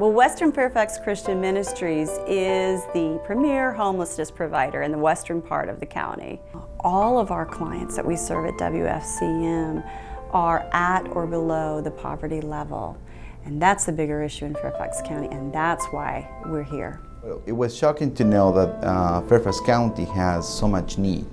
Well, Western Fairfax Christian Ministries is the premier homelessness provider in the western part of the county. All of our clients that we serve at WFCM are at or below the poverty level. And that's the bigger issue in Fairfax County, and that's why we're here. Well, it was shocking to know that Fairfax County has so much need.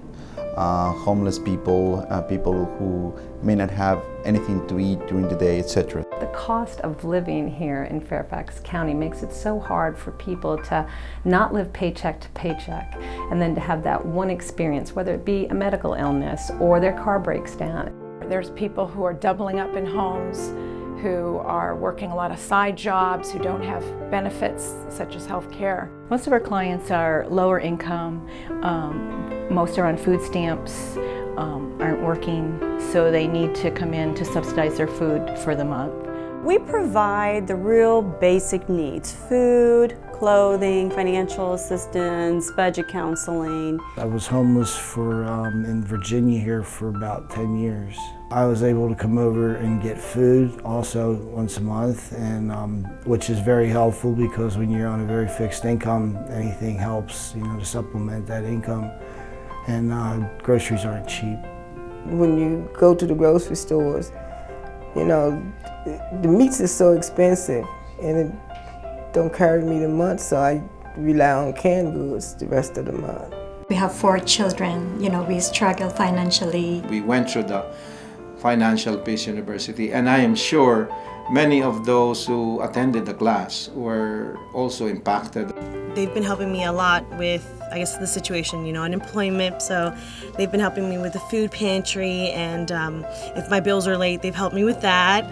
Homeless people, people who may not have anything to eat during the day, etc. The cost of living here in Fairfax County makes it so hard for people to not live paycheck to paycheck and then to have that one experience, whether it be a medical illness or their car breaks down. There's people who are doubling up in homes, who are working a lot of side jobs, who don't have benefits such as health care. Most of our clients are lower income, most are on food stamps, aren't working, so they need to come in to subsidize their food for the month. We provide the real basic needs: food, clothing, financial assistance, budget counseling. I was homeless in Virginia here for about 10 years. I was able to come over and get food also once a month, and which is very helpful because when you're on a very fixed income, anything helps, to supplement that income. And groceries aren't cheap. When you go to the grocery stores, the meats is so expensive, and it don't carry me the month, so I rely on canned goods the rest of the month. We have 4 children. We struggle financially. We went through the Financial Peace University, and I am sure many of those who attended the class were also impacted. They've been helping me a lot with, the situation, unemployment. So they've been helping me with the food pantry, and if my bills are late, they've helped me with that.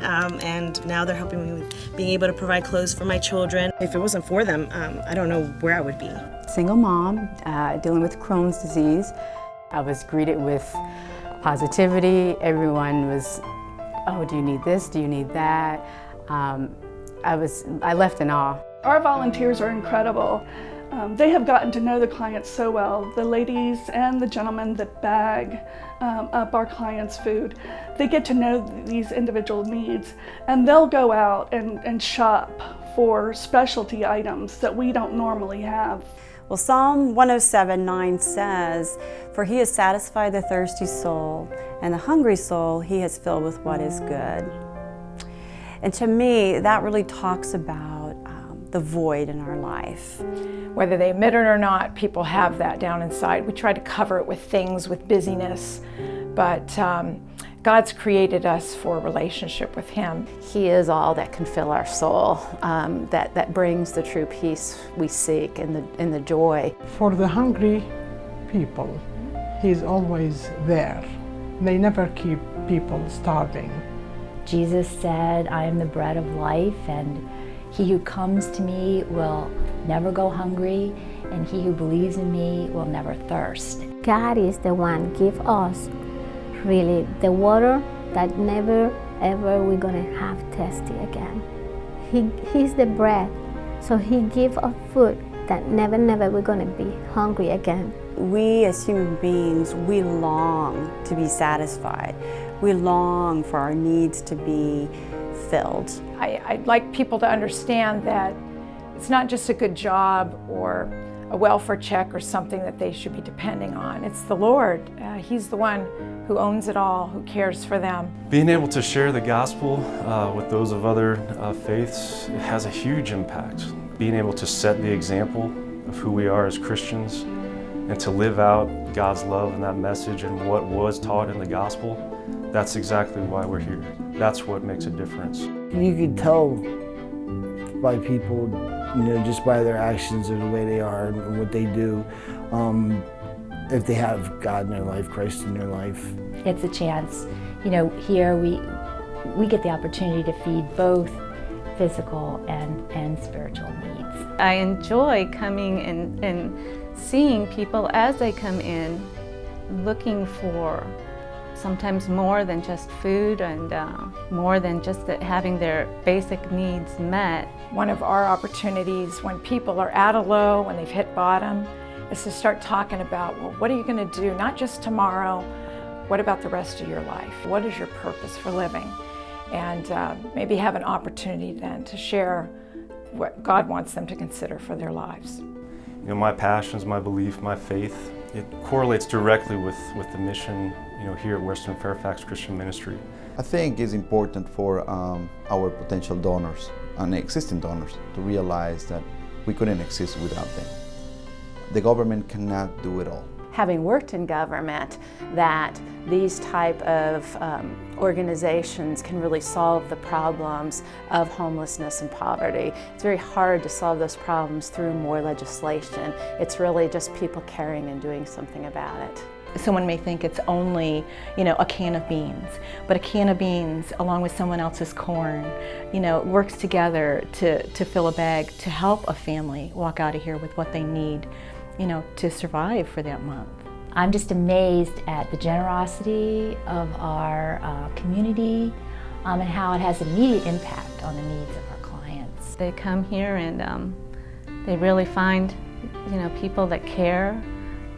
And now they're helping me with being able to provide clothes for my children. If it wasn't for them, I don't know where I would be. Single mom, dealing with Crohn's disease. I was greeted with positivity. Everyone was, oh, do you need this? Do you need that? I left in awe. Our volunteers are incredible. They have gotten to know the clients so well. The ladies and the gentlemen that bag up our clients' food, they get to know these individual needs, and they'll go out and shop for specialty items that we don't normally have. Well, Psalm 107:9 says, "For he has satisfied the thirsty soul, and the hungry soul he has filled with what is good." And to me, that really talks about the void in our life. Whether they admit it or not, people have that down inside. We try to cover it with things, with busyness, but God's created us for a relationship with Him. He is all that can fill our soul, that brings the true peace we seek and the joy. For the hungry people, He's always there. They never keep people starving. Jesus said, "I am the bread of life, and he who comes to me will never go hungry, and he who believes in me will never thirst." God is the one give us really the water that never ever we're gonna have thirsty again. He's the bread, so he give us food that never we're gonna be hungry again. We as human beings, we long to be satisfied. We long for our needs to be filled. I'd like people to understand that it's not just a good job or a welfare check or something that they should be depending on. It's the Lord. He's the one who owns it all, who cares for them. Being able to share the gospel with those of other faiths has a huge impact. Being able to set the example of who we are as Christians and to live out God's love and that message and what was taught in the gospel, that's exactly why we're here. That's what makes a difference. You could tell by people, just by their actions or the way they are and what they do, if they have God in their life, Christ in their life. It's a chance. Here we get the opportunity to feed both physical and spiritual needs. I enjoy coming and seeing people as they come in, looking for sometimes more than just food and more than just having their basic needs met. One of our opportunities when people are at a low, when they've hit bottom, is to start talking about, well, what are you going to do, not just tomorrow, what about the rest of your life? What is your purpose for living? And maybe have an opportunity then to share what God wants them to consider for their lives. You know, my passions, my belief, my faith, it correlates directly with the mission, you know, here at Western Fairfax Christian Ministry. I think it's important for our potential donors and existing donors to realize that we couldn't exist without them. The government cannot do it all. Having worked in government, that these type of organizations can really solve the problems of homelessness and poverty. It's very hard to solve those problems through more legislation. It's really just people caring and doing something about it. Someone may think it's only, you know, a can of beans, but a can of beans along with someone else's corn, you know, works together to fill a bag to help a family walk out of here with what they need, you know, to survive for that month. I'm just amazed at the generosity of our community and how it has immediate impact on the needs of our clients. They come here and they really find, you know, people that care,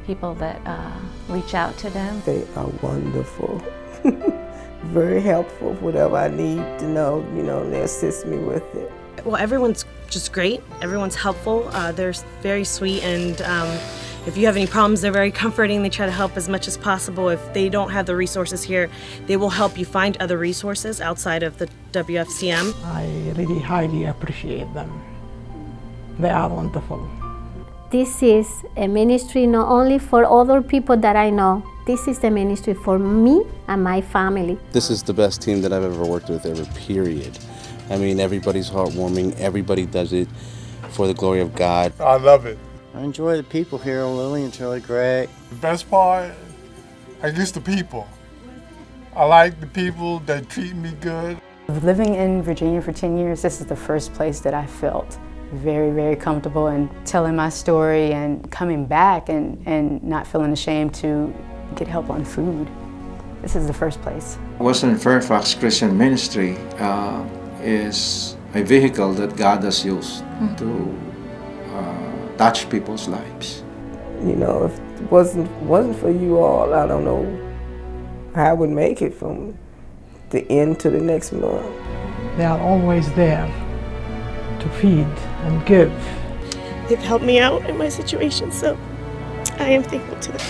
people that reach out to them. They are wonderful, very helpful. Whatever I need to know, you know, they assist me with it. Well, everyone's just great. Everyone's helpful. They're very sweet, and if you have any problems, they're very comforting. They try to help as much as possible. If they don't have the resources here, they will help you find other resources outside of the WFCM. I really highly appreciate them. They are wonderful. This is a ministry not only for other people that I know, this is the ministry for me and my family. This is the best team that I've ever worked with ever, period. I mean, everybody's heartwarming, everybody does it for the glory of God. I love it. I enjoy the people here. Lillian's really great. The best part, I guess the people. I like the people that treat me good. Living in Virginia for 10 years, this is the first place that I felt very, very comfortable in telling my story and coming back and not feeling ashamed to get help on food. This is the first place. Western Fairfax Christian Ministry is a vehicle that God has used to touch people's lives. You know, if it wasn't for you all, I don't know how I would make it from the end to the next month. They are always there to feed and give. They've helped me out in my situation, so I am thankful to them.